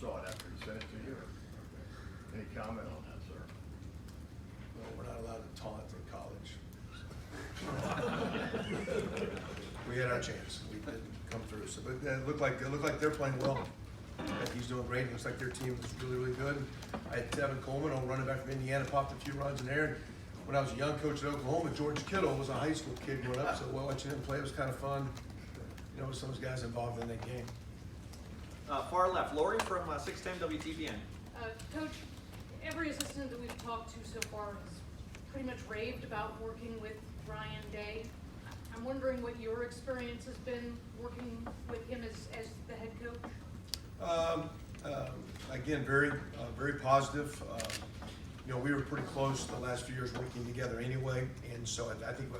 saw it after he sent it to you. Any comment on that, sir? No, we're not allowed to taunt in college. We had our chance. We didn't come through. So, but it looked like they're playing well. He's doing great. It looks like their team was really, really good. I had Tevin Coleman, old running back from Indiana, popped a few runs in there. And when I was a young coach at Oklahoma, George Kittle was a high school kid growing up. So watching him play was kind of fun. You know, with some of those guys involved in that game. Far left, Lori from 610 WTBN. Coach, every assistant that we've talked to so far has pretty much raved about working with Ryan Day. I'm wondering what your experience has been working with him as the head coach. Again, very positive. You know, we were pretty close the last few years working together anyway, and so I think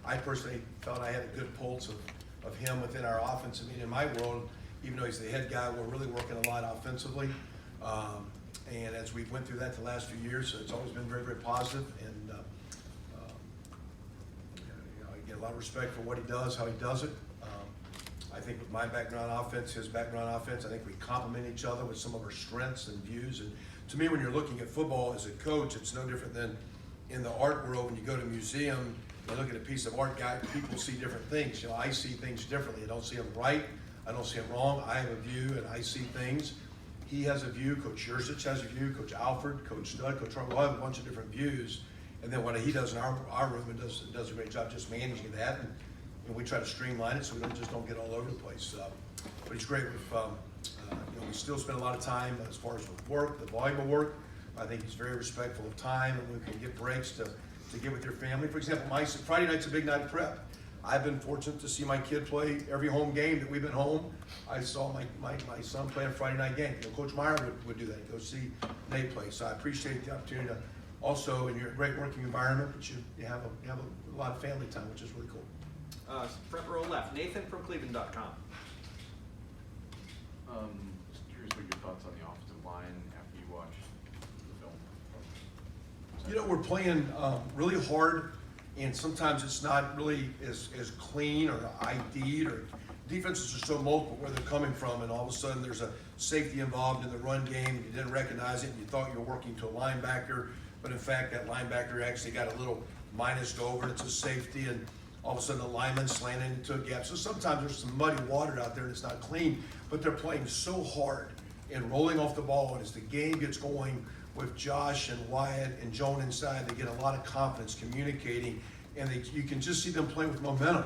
I personally felt I had a good pulse of him within our offense. I mean, in my world, even though he's the head guy, we're really working a lot offensively. And as we went through that the last few years, it's always been very, very positive. And you know, I get a lot of respect for what he does, how he does it. I think with my background offense, his background offense, I think we complement each other with some of our strengths and views. And to me, when you're looking at football as a coach, it's no different than in the art world. When you go to a museum, you look at a piece of art, people see different things. You know, I see things differently. I don't see them right. I don't see them wrong. I have a view and I see things. He has a view. Coach Yurcich has a view. Coach Alford, Coach Stud, Coach Trump, we all have a bunch of different views. And then what he does in our room and does a great job just managing that. And we try to streamline it so we don't get all over the place. But he's great with, you know, we still spend a lot of time as far as with work, the volume of work. I think he's very respectful of time, and we can get breaks to get with your family. For example, Friday night's a big night of prep. I've been fortunate to see my kid play every home game that we've been home. I saw my son play a Friday night game. You know, Coach Meyer would do that, go see Nate play. So I appreciate the opportunity to also, in your great working environment, but you have a lot of family time, which is really cool. Front row left, Nathan from Cleveland.com. Just curious what your thoughts on the offensive line after you watch the film. You know, we're playing really hard, and sometimes it's not really as clean or ID'd, or defenses are so multiple where they're coming from, and all of a sudden there's a safety involved in the run game, and you didn't recognize it, and you thought you were working to a linebacker, but in fact that linebacker actually got a little minused over, and it's a safety, and all of a sudden the lineman slanted into a gap. So sometimes there's some muddy water out there and it's not clean, but they're playing so hard and rolling off the ball, and as the game gets going with Josh and Wyatt and Joan inside, they get a lot of confidence communicating, and you can just see them playing with momentum.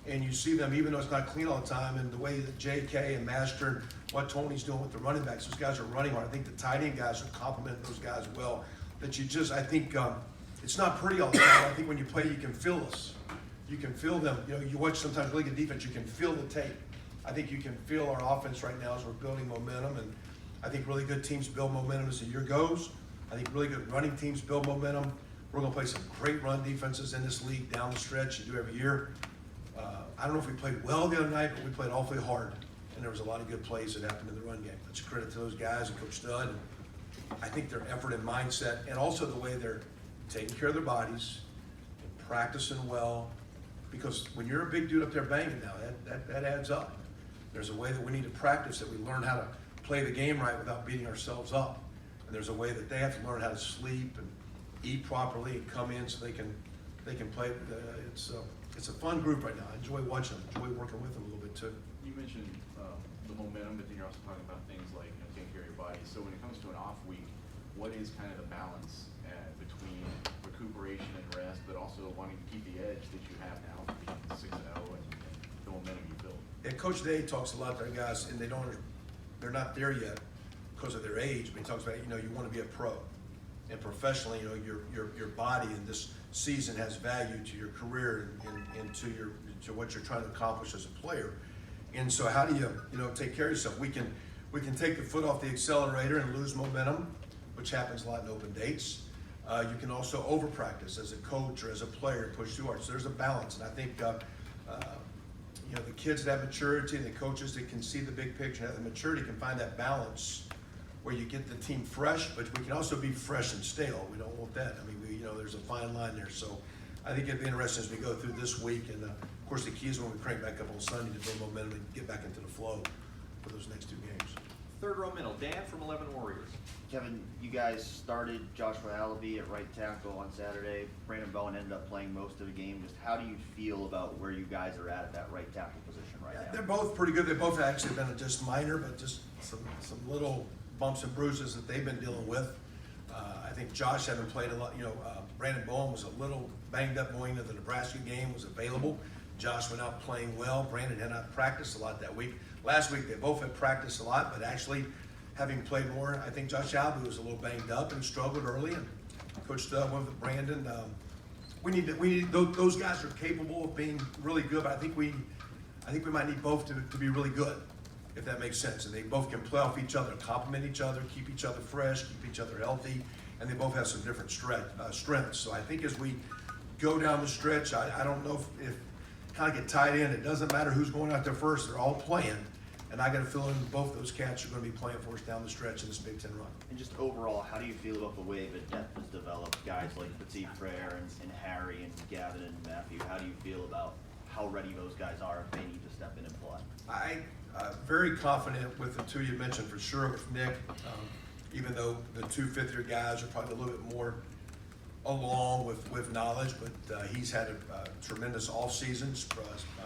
And you see them, even though it's not clean all the time, and the way that JK and Master and what Tony's doing with the running backs, those guys are running hard. I think the tight end guys are complimenting those guys well. That I think it's not pretty all the time. I think when you play, you can feel us. You can feel them. You know, you watch sometimes really good defense, you can feel the tape. I think you can feel our offense right now as we're building momentum, and I think really good teams build momentum as the year goes. I think really good running teams build momentum. We're going to play some great run defenses in this league down the stretch. You do every year. I don't know if we played well the other night, but we played awfully hard, and there was a lot of good plays that happened in the run game. That's a credit to those guys and Coach Stud. And I think their effort and mindset, and also the way they're taking care of their bodies, and practicing well. Because when you're a big dude up there banging now, that adds up. There's a way that we need to practice, that we learn how to play the game right without beating ourselves up. And there's a way that they have to learn how to sleep and eat properly and come in so they can play. It's a fun group right now. I enjoy watching them, enjoy working with them a little bit too. You mentioned the momentum, but then you're also talking about things like, you know, taking care of your body. So when it comes to an off week, what is kind of the balance between recuperation and rest, but also wanting to keep the edge that you have now, being 6-0 and the momentum you built? And Coach Day talks a lot to our guys, and they're not there yet because of their age. But he talks about, you know, you want to be a pro, and professionally, you know, your body in this season has value to your career and to what you're trying to accomplish as a player. And so, how do you take care of yourself? We can take the foot off the accelerator and lose momentum, which happens a lot in open dates. You can also over practice as a coach or as a player, push too hard. So there's a balance, and I think you know, the kids that have maturity and the coaches that can see the big picture and have the maturity can find that balance where you get the team fresh, but we can also be fresh and stale. We don't want that. I mean, there's a fine line there. So I think it'd be interesting as we go through this week, and of course the key is when we crank back up on Sunday to build momentum and get back into the flow for those next two games. Third row middle, Dan from 11 Warriors. Kevin, you guys started Joshua Allaby at right tackle on Saturday. Brandon Bowen ended up playing most of the game. Just how do you feel about where you guys are at that right tackle position right now? They're both pretty good. They both actually been just minor, but just some little bumps and bruises that they've been dealing with. I think Josh hadn't played a lot. Brandon Bowen was a little banged up going into the Nebraska game, was available. Josh went out playing well. Brandon had not practiced a lot that week. Last week they both had practiced a lot, but actually having played more, I think Josh Allaby was a little banged up and struggled early. And Coach went with Brandon. Those guys are capable of being really good, but I think we might need both to be really good, if that makes sense. And they both can play off each other, complement each other, keep each other fresh, keep each other healthy, and they both have some different strengths. So I think as we go down the stretch, I don't know if kind of get tied in. It doesn't matter who's going out there first; they're all playing. And I got a feeling both those cats are going to be playing for us down the stretch in this Big Ten run. And just overall, how do you feel about the way that depth has developed? Guys like Petit Frere and Harry and Gavin and Matthew. How do you feel about how ready those guys are if they need to step in and play? I'm very confident with the two you mentioned for sure with Nick, even though the two fifth-year guys are probably a little bit more along with knowledge, but he's had a tremendous offseason,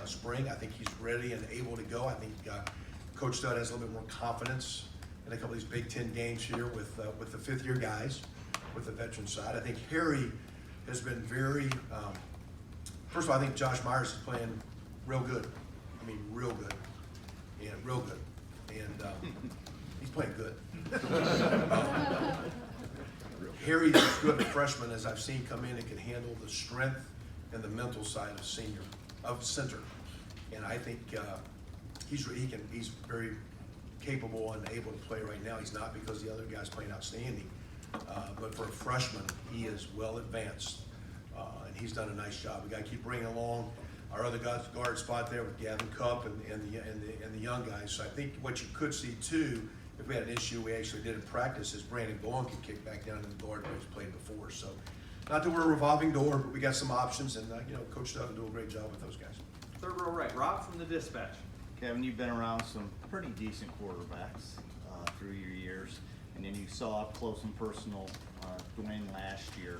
spring. I think he's ready and able to go. I think Coach Studd has a little bit more confidence in a couple of these Big Ten games here with the fifth-year guys, with the veteran side. I think Harry has been very, first of all, I think Josh Myers is playing real good. I mean, real good. Yeah, real good. And he's playing good. Harry's as good a freshman as I've seen come in and can handle the strength and the mental side of center. And I think he's very capable and able to play right now. He's not because the other guy's playing outstanding. But for a freshman, he is well advanced. And he's done a nice job. We got to keep bringing along our other guard spot there with Gavin Cupp and the young guys. So I think what you could see too, if we had an issue we actually did in practice, is Brandon Bowen could kick back down to the guard where he's played before. So not that we're a revolving door, but we got some options, and Coach Studd will do a great job with those guys. Third row right, Rob from the Dispatch. Kevin, you've been around some pretty decent quarterbacks through your years, and then you saw up close and personal Dwayne last year.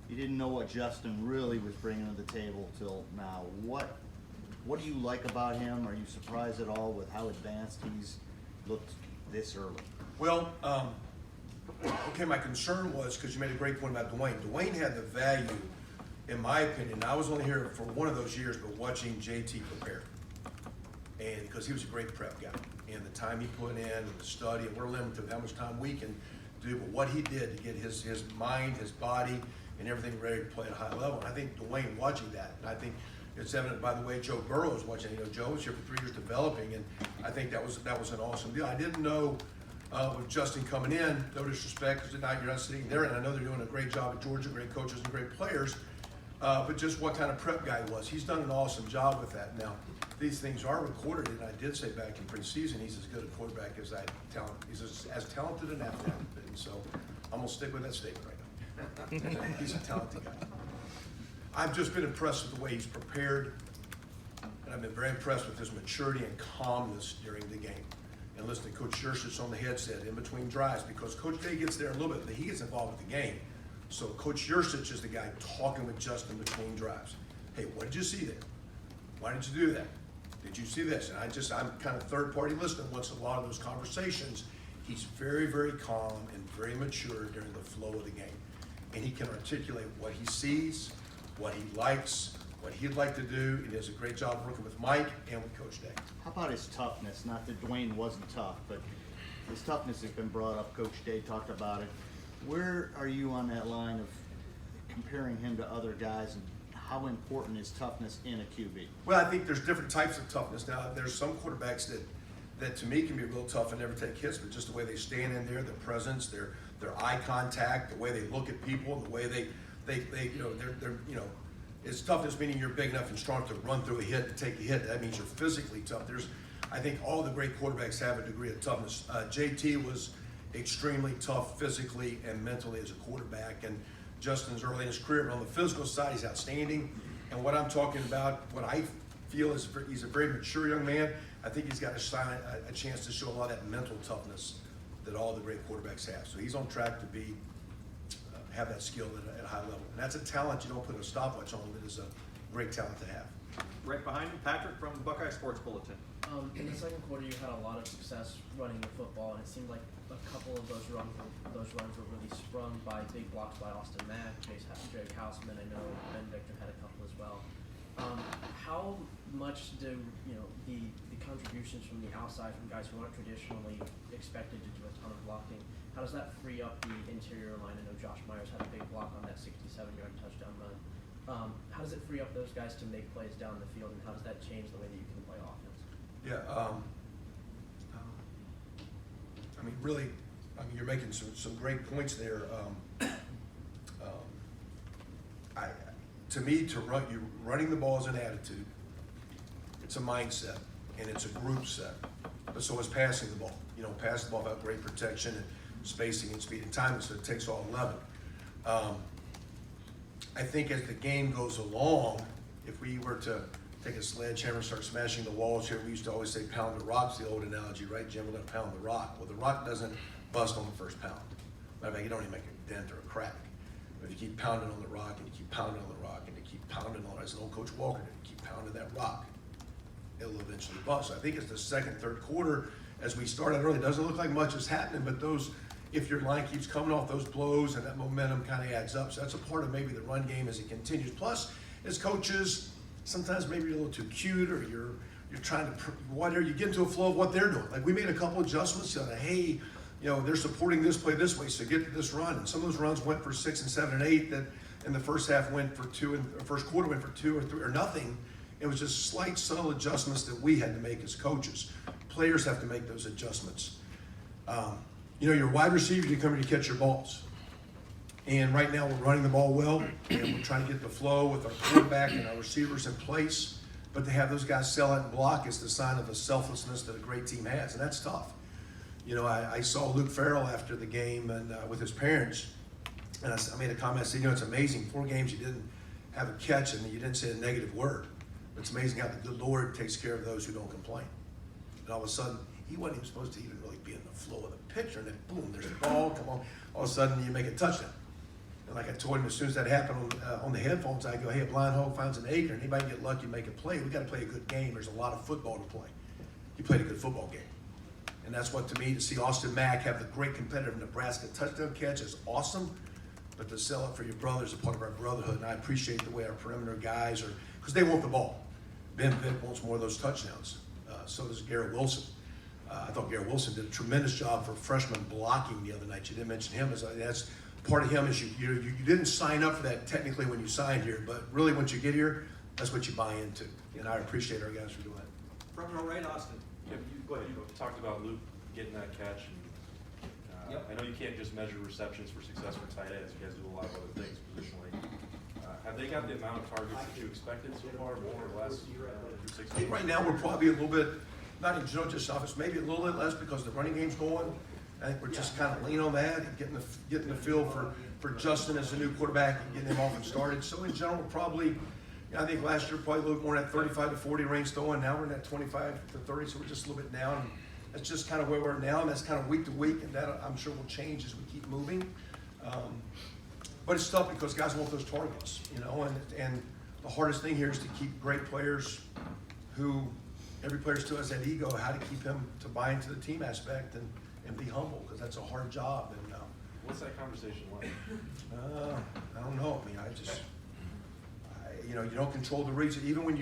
You didn't know what Justin really was bringing to the table till now. What do you like about him? Are you surprised at all with how advanced he's looked this early? Well, okay, my concern was, because you made a great point about Dwayne. Dwayne had the value, in my opinion. I was only here for one of those years, but watching JT prepare. And because he was a great prep guy. And the time he put in and the study, and we're limited to how much time we can do, but what he did to get his mind, his body, and everything ready to play at a high level. And I think Dwayne watching that, and I think it's evident by the way Joe Burrow is watching. Joe was here for 3 years developing, and I think that was an awesome deal. I didn't know with Justin coming in, no disrespect, because you're not sitting there, and I know they're doing a great job at Georgia, great coaches and great players, but just what kind of prep guy he was. He's done an awesome job with that. Now, these things are recorded, and I did say back in preseason, he's as good a quarterback as he's as talented and athletic, and so I'm gonna stick with that statement right now. He's a talented guy. I've just been impressed with the way he's prepared, and I've been very impressed with his maturity and calmness during the game. And listening to Coach Yurcich on the headset in between drives, because Coach Day gets there a little bit, he gets involved with the game. So Coach Yurcich is the guy talking with Justin between drives. Hey, what did you see there? Why did you do that? Did you see this? And I'm kind of third-party listening once in a lot of those conversations. He's very, very calm and very mature during the flow of the game. And he can articulate what he sees, what he likes, what he'd like to do. He does a great job working with Mike and with Coach Day. How about his toughness? Not that Dwayne wasn't tough, but his toughness has been brought up. Coach Day talked about it. Where are you on that line of comparing him to other guys, and how important is toughness in a QB? Well, I think there's different types of toughness. Now, there's some quarterbacks that to me can be real tough and never take hits, but just the way they stand in there, their presence, their eye contact, the way they look at people, the way they're it's toughness meaning you're big enough and strong to run through a hit and take the hit. That means you're physically tough. I think all the great quarterbacks have a degree of toughness. JT was extremely tough physically and mentally as a quarterback, and Justin's early in his career, but on the physical side, he's outstanding. And what I'm talking about, what I feel he's a very mature young man. I think he's got a chance to show a lot of that mental toughness that all the great quarterbacks have. So he's on track to be have that skill at a high level. And that's a talent you don't put a stopwatch on. That is a great talent to have. Right behind him, Patrick from Buckeye Sports Bulletin. In the second quarter, you had a lot of success running the football, and it seemed like a couple of those runs were really sprung by big blocks by Austin Mack, Jake Houseman. I know Ben Victor had a couple as well. How much do the contributions from the outside, from guys who aren't traditionally expected to do a ton of blocking, how does that free up the interior line? I know Josh Myers had a big block on that 67-yard touchdown run. How does it free up those guys to make plays down the field, and how does that change the way that you can play offense? Yeah, I mean, really, you're making some great points there. To me, you're running the ball is an attitude. It's a mindset, and it's a group set. But so is passing the ball. Pass the ball without great protection and spacing and speed and timing, so it takes all 11. I think as the game goes along, if we were to take a sledgehammer and start smashing the walls here, we used to always say pound the rock's the old analogy, right, Jim? We're gonna pound the rock. Well, the rock doesn't bust on the first pound. Matter of fact, you don't even make a dent or a crack. But if you keep pounding on the rock and you keep pounding on the rock and you keep pounding on it, as an old Coach Walker did, you keep pounding that rock, it'll eventually bust. So I think it's the second, third quarter, as we started early, it doesn't look like much is happening, but if your line keeps coming off those blows and that momentum kind of adds up. So that's a part of maybe the run game as it continues. Plus, as coaches, sometimes maybe you're a little too cute, or you're trying to you get into a flow of what they're doing. Like we made a couple adjustments. Hey, they're supporting this play this way, so get to this run. And some of those runs went for 6 and 7 and 8 that in the first half went for 2, and the first quarter went for 2 or 3 or nothing. It was just slight, subtle adjustments that we had to make as coaches. Players have to make those adjustments. Your wide receiver, you come here to catch your balls. And right now we're running the ball well, and we're trying to get the flow with our quarterback and our receivers in place. But to have those guys sell out and block is the sign of the selflessness that a great team has, and that's tough. I saw Luke Farrell after the game and with his parents, and I made a comment. I said, it's amazing. 4 games you didn't have a catch and you didn't say a negative word. It's amazing how the good Lord takes care of those who don't complain. And all of a sudden, he wasn't even supposed to even really be in the flow of the picture, and then boom, there's a ball, come on. All of a sudden, you make a touchdown. And like I told him, as soon as that happened on the headphones, I go, hey, a blind hog finds an acre, and anybody get lucky, make a play. We got to play a good game. There's a lot of football to play. He played a good football game. And that's what, to me, to see Austin Mack have the great competitive Nebraska touchdown catch is awesome, but to sell it for your brother is a part of our brotherhood, and I appreciate the way our perimeter guys are, because they want the ball. Ben Vick wants more of those touchdowns. So does Garrett Wilson. I thought Garrett Wilson did a tremendous job for freshman blocking the other night. You didn't mention him. That's part of him is you didn't sign up for that technically when you signed here, but really once you get here, that's what you buy into. And I appreciate our guys for doing that. From your right, Austin. Yeah, Go ahead. you talked about Luke getting that catch. And, Yep. I know you can't just measure receptions for success for tight ends. You guys do a lot of other things positionally. Have they got the amount of targets that you expected so far, more or less, through 6 I think games? right now we're probably a little bit, not even just office, maybe a little bit less because the running game's going. I think we're just kind of leaning on that and getting the feel for Justin as a new quarterback and getting him off and started. So in general, probably, I think last year probably a little more in that 35 to 40 range throwing. Now we're in that 25 to 30, so we're just a little bit down. That's just kind of where we're now, and that's kind of week to week, and that I'm sure will change as we keep moving. But it's tough because guys want those targets, and the hardest thing here is to keep great players who every player still has that ego, how to keep him to buy into the team aspect and be humble, because that's a hard job. And What's that conversation like? I don't know. You don't control the reason. Even when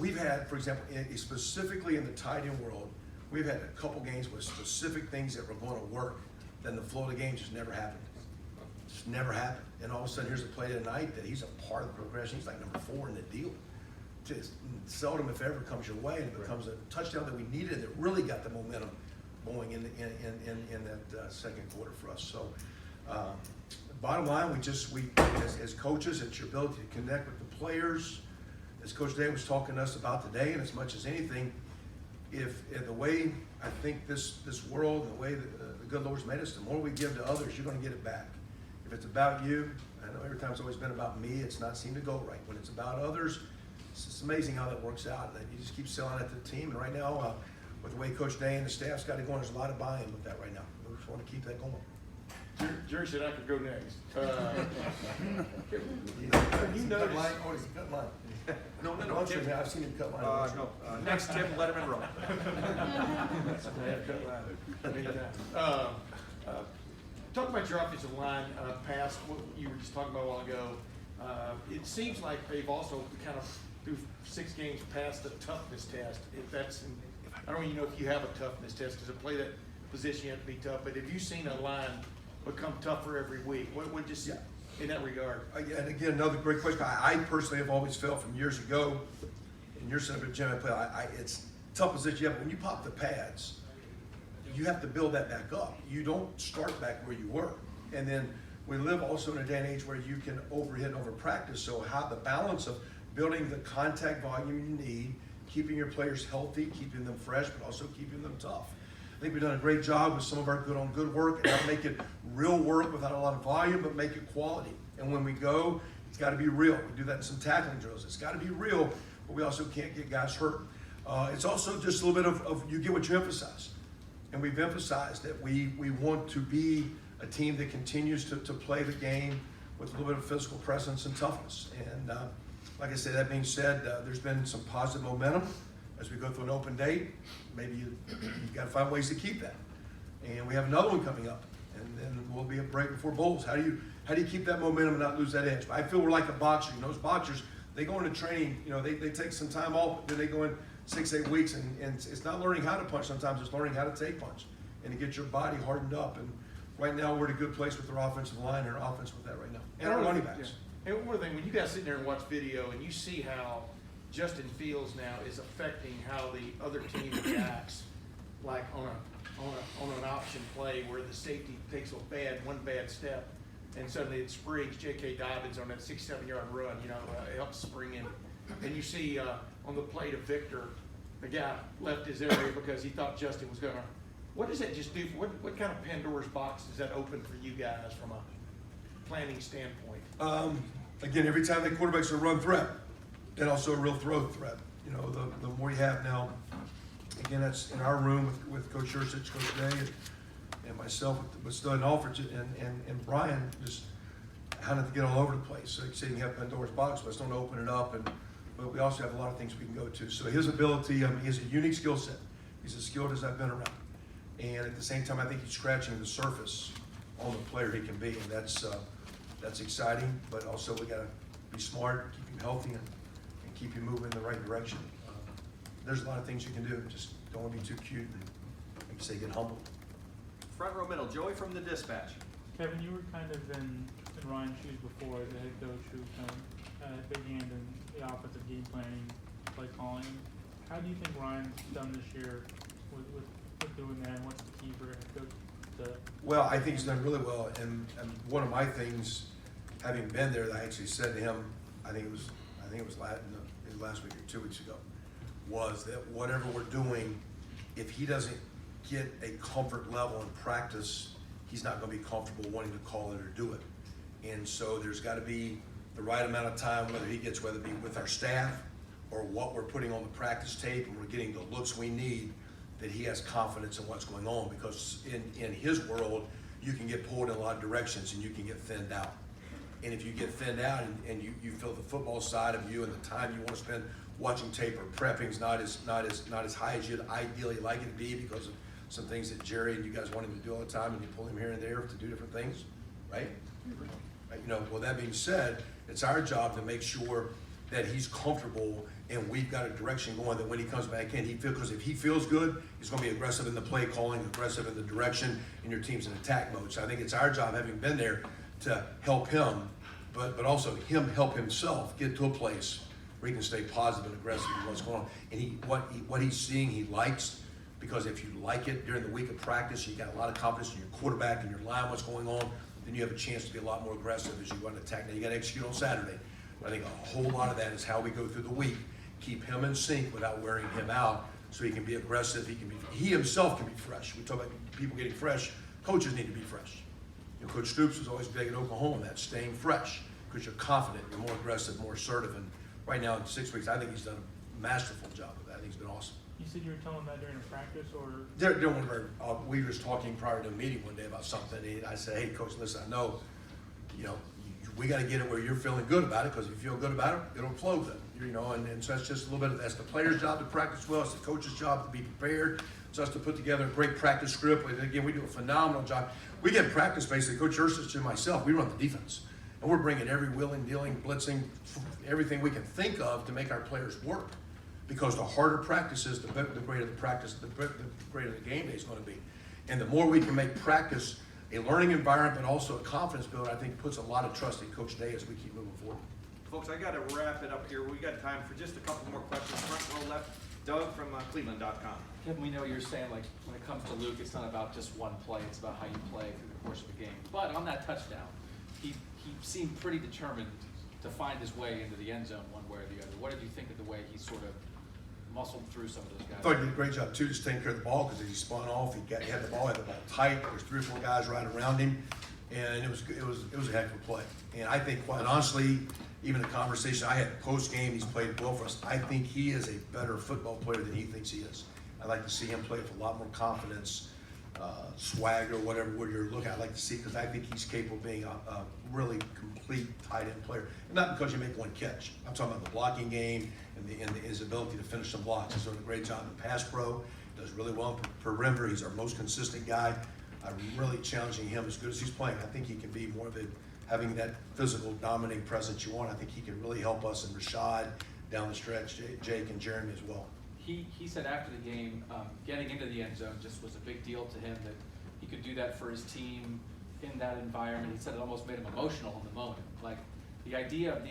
we've had, for example, specifically in the tight end world, we've had a couple games with specific things that were going to work. Then the flow of the game just never happened. Just never happened. And all of a sudden, here's a play tonight that he's a part of the progression. He's like number 4 in the deal. Just seldom, if ever, comes your way, and it becomes a touchdown that we needed that really got the momentum going in that second quarter for us. So, bottom line, we as coaches, it's your ability to connect with the players. As Coach Day was talking to us about today, and as much as anything, if the way I think this world and the way that the good Lord's made us, the more we give to others, you're going to get it back. If it's about you, I know every time it's always been about me, it's not seemed to go right. When it's about others, it's amazing how that works out. And you just keep selling it to the team. And right now, with the way Coach Day and the staff's got it going, there's a lot of buy-in with that right now. We just want to keep that going. Jerry said I could go next. You notice- Oh, he's cut line. No, no, no, Lunch Tim. with me, I've seen him cut line. Next, Tim, let him enroll. Talk about your offensive line, past what you were just talking about a while ago. It seems like they've also kind of, through 6 games, passed the toughness test. If that's, I don't even know if you have a toughness test, because to play that position, you have to be tough. But have you seen a line become tougher every week? What just, Yeah. in that regard? And again, another great question. I personally have always felt from years ago, in your center gym I play, it's a tough position. Yeah, but when you pop the pads, you have to build that back up. You don't start back where you were. And then we live also in a day and age where you can overhit and over practice. So how the balance of building the contact volume you need, keeping your players healthy, keeping them fresh, but also keeping them tough. I think we've done a great job with some of our good work and how to make it real work without a lot of volume, but make it quality. And when we go, it's got to be real. We do that in some tackling drills. It's got to be real, but we also can't get guys hurt. It's also just a little bit of you get what you emphasize. And we've emphasized that we want to be a team that continues to play the game with a little bit of physical presence and toughness. And like I said, that being said, there's been some positive momentum as we go through an open date. Maybe you've got to find ways to keep that. And we have another one coming up, and then we'll be a break before bowls. How do you keep that momentum and not lose that edge? I feel we're like a boxer. You know, those boxers, they go into training, you know, they take some time off, then they go in 6-8 weeks, and it's not learning how to punch sometimes, it's learning how to take punch and to get your body hardened up. And right now we're in a good place with our offensive line and our offense with that right now. And our running backs. And one more thing, when you guys sit there and watch video and you see how Justin Fields now is affecting how the other team reacts, like on an option play where the safety takes one bad step, and suddenly it springs J.K. Dobbins on that 6-7 yard run, you know, it helps spring him. And you see on the play to Victor, the guy left his area because he thought Justin was gonna. What does that just do? What kind of Pandora's box does that open for you guys from a planning standpoint? Again, every time the quarterback's a run threat, and also a real throw threat. You know, the more you have now, again, that's in our room with Coach Schurzich, Coach Day, and myself with Stud and Alfred and Brian, just how not to get all over the place. So you say you have Pandora's box, but let's don't open it up. But we also have a lot of things we can go to. So his ability, he has a unique skill set. He's as skilled as I've been around. And at the same time, I think he's scratching the surface on the player he can be. And that's exciting, but also we got to be smart, keep him healthy, and keep him moving in the right direction. There's a lot of things you can do. Just don't want to be too cute and, like you say, get humbled. Front row middle, Joey from the Dispatch. Kevin, you were kind of in Ryan's shoes before, the head coach who kind of had a big hand in the offensive game planning, play calling. How do you think Ryan's done this year with doing that, and what's the key for a head coach to? Well, I think he's done really well, and one of my things, having been there, that I actually said to him, I think it was last week or 2 weeks ago, was that whatever we're doing, if he doesn't get a comfort level in practice, he's not going to be comfortable wanting to call it or do it. And so there's got to be the right amount of time, whether it be with our staff or what we're putting on the practice tape, and we're getting the looks we need, that he has confidence in what's going on. Because in his world, you can get pulled in a lot of directions and you can get thinned out. And if you get thinned out and you feel the football side of you and the time you want to spend watching tape or prepping is not as high as you'd ideally like it to be because of some things that Jerry and you guys want him to do all the time, and you pull him here and there to do different things, right? You know, well, that being said, it's our job to make sure that he's comfortable and we've got a direction going that when he comes back in, because if he feels good, he's going to be aggressive in the play calling, aggressive in the direction, and your team's in attack mode. So I think it's our job, having been there, to help him, but also him help himself get to a place where he can stay positive and aggressive in what's going on. And what he's seeing, he likes, because if you like it during the week of practice, you got a lot of confidence in your quarterback and your line, what's going on, then you have a chance to be a lot more aggressive as you go into attack. Now you got to execute on Saturday. But I think a whole lot of that is how we go through the week, keep him in sync without wearing him out, so he can be aggressive. He himself can be fresh. We talk about people getting fresh. Coaches need to be fresh. You know, Coach Stoops was always big at Oklahoma, that staying fresh, because you're confident, you're more aggressive, more assertive, and right now in 6 weeks, I think he's done a masterful job of that. I think he's been awesome. You said you were telling that during a practice, or? They're doing we were just talking prior to a meeting one day about something, and I said, hey, coach, listen, I know, we gotta get it where you're feeling good about it, because if you feel good about it, it'll flow then, and so that's just a little bit that's the player's job to practice well, it's the coach's job to be prepared, it's us to put together a great practice script, and again, we do a phenomenal job. We get practice, basically, Coach Ursich and myself, we run the defense, and we're bringing every wheeling, dealing, blitzing, everything we can think of to make our players work. Because the harder practice is, the greater the practice, the greater the game day is going to be. And the more we can make practice a learning environment, but also a confidence builder, I think puts a lot of trust in Coach Day as we keep moving forward. Folks, I gotta wrap it up here. We got time for just a couple more questions. Front row left, Doug from Cleveland.com. Kevin, we know you're saying, like, when it comes to Luke, it's not about just one play, it's about how you play through the course of the game. But on that touchdown, he seemed pretty determined to find his way into the end zone one way or the other. What did you think of the way he sort of muscled through some of those guys? I thought he did a great job too, just taking care of the ball, because as he spun off, he had the ball tight. There's 3 or 4 guys right around him, and it was a heck of a play. And I think, quite honestly, even the conversation I had post game, he's played well for us. I think he is a better football player than he thinks he is. I'd like to see him play with a lot more confidence, swagger, whatever word you're looking at. I'd like to see, because I think he's capable of being a really complete tight end player. And not because you make one catch. I'm talking about the blocking game and his ability to finish some blocks. He's doing a great job in pass pro. Does really well in perimeter. He's our most consistent guy. I'm really challenging him as good as he's playing. I think he can be more of having that physical dominating presence you want. I think he can really help us and Rashad down the stretch, Jake and Jeremy as well. He said after the game, getting into the end zone just was a big deal to him, that he could do that for his team in that environment. He said it almost made him emotional in the moment. Like, the idea of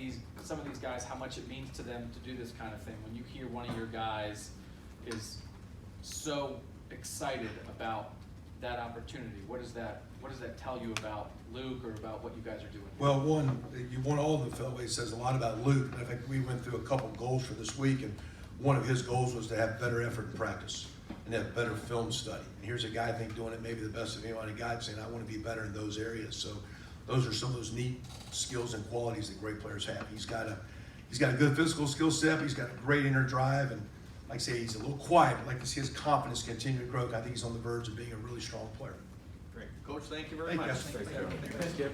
some of these guys, how much it means to them to do this kind of thing. When you hear one of your guys is so excited about that opportunity, what does that tell you about Luke or about what you guys are doing? Well, one, you want all of the fellows, says a lot about Luke. In fact, we went through a couple goals for this week, and one of his goals was to have better effort in practice and have better film study. And here's a guy, I think, doing it maybe the best of anyone. A guy saying, I want to be better in those areas. So those are some of those neat skills and qualities that great players have. He's got a good physical skill set. He's got a great inner drive, and like I say, he's a little quiet. I'd like to see his confidence continue to grow. I think he's on the verge of being a really strong player. Great. Coach, thank you very Thank you. much. Thank you. Thank you.